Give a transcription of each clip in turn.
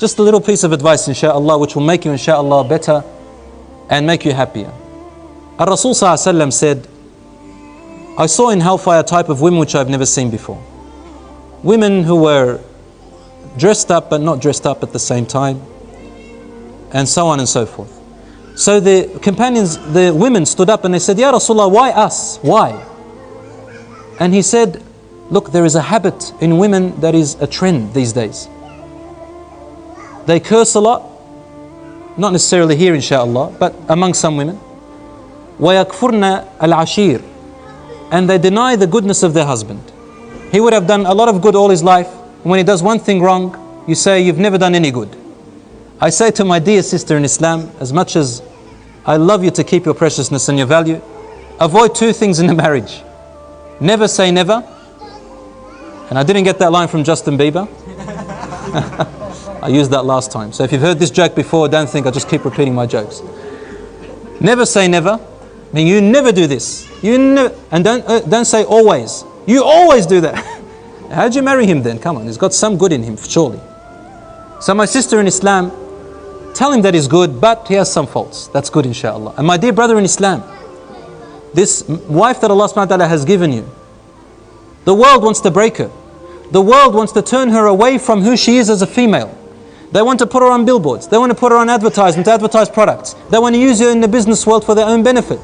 Just a little piece of advice, inshaAllah, which will make you, inshaAllah, better and make you happier. Ar-Rasul ﷺ said, I saw in hellfire a type of women which I've never seen before. Women who were dressed up but not dressed up at the same time, and so on and so forth. So the companions, the women stood up and they said, Ya Rasulullah, why us? Why? And he said, look, there is a habit in women that is a trend these days. They curse a lot, not necessarily here inshaAllah, but among some women. وَيَكْفُرْنَ الْعَشِيرِ, and they deny the goodness of their husband. He would have done a lot of good all his life, and when he does one thing wrong, you say, you've never done any good. I say to my dear sister in Islam, as much as I love you to keep your preciousness and your value, avoid two things in a marriage. Never say never. And I didn't get that line from Justin Bieber. I used that last time. So if you've heard this joke before, don't think I just keep repeating my jokes. Never say never. I mean, you never do this. You never, and don't say always. You always do that. How did you marry him then? Come on, he's got some good in him, surely. So my sister in Islam, tell him that he's good, but he has some faults. That's good, inshaAllah. And my dear brother in Islam, this wife that Allah subhanahu wa ta'ala has given you, the world wants to break her. The world wants to turn her away from who she is as a female. They want to put her on billboards. They want to put her on advertisement to advertise products. They want to use her in the business world for their own benefit.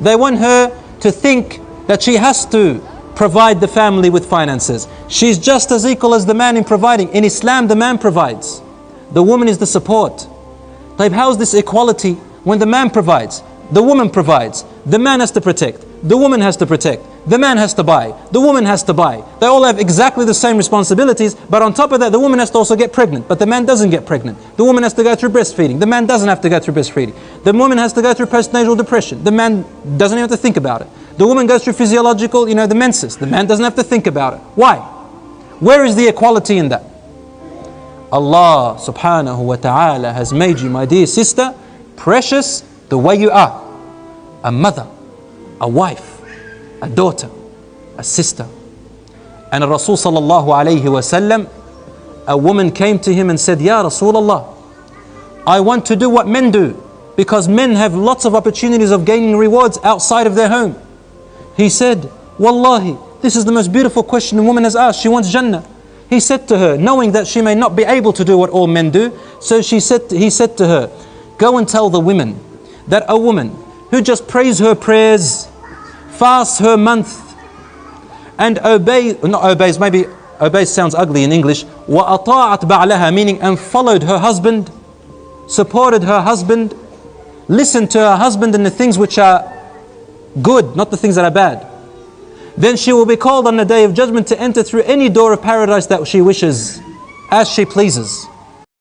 They want her to think that she has to provide the family with finances. She's just as equal as the man in providing. In Islam, the man provides. The woman is the support. How is this equality when the man provides? The woman provides. The man has to protect. The woman has to protect. The man has to buy. The woman has to buy. They all have exactly the same responsibilities, but on top of that, the woman has to also get pregnant, but the man doesn't get pregnant. The woman has to go through breastfeeding. The man doesn't have to go through breastfeeding. The woman has to go through postnatal depression. The man doesn't even have to think about it. The woman goes through physiological, the menses. The man doesn't have to think about it. Why? Where is the equality in that? Allah subhanahu wa ta'ala has made you, my dear sister, precious the way you are. A mother, a wife, a daughter, a sister. And Rasul sallallahu alayhi wa sallam, a woman came to him and said, Ya Rasulullah, I want to do what men do, because men have lots of opportunities of gaining rewards outside of their home. He said, Wallahi, this is the most beautiful question a woman has asked. She wants Jannah. He said to her, knowing that she may not be able to do what all men do, so he said to her, go and tell the women that a woman who just prays her prayers, fasts her month, and obeys sounds ugly in English, وَأَطَاعَتْ بَعْلَهَا, meaning and followed her husband, supported her husband, listened to her husband in the things which are good, not the things that are bad. Then she will be called on the Day of Judgment to enter through any door of paradise that she wishes, as she pleases.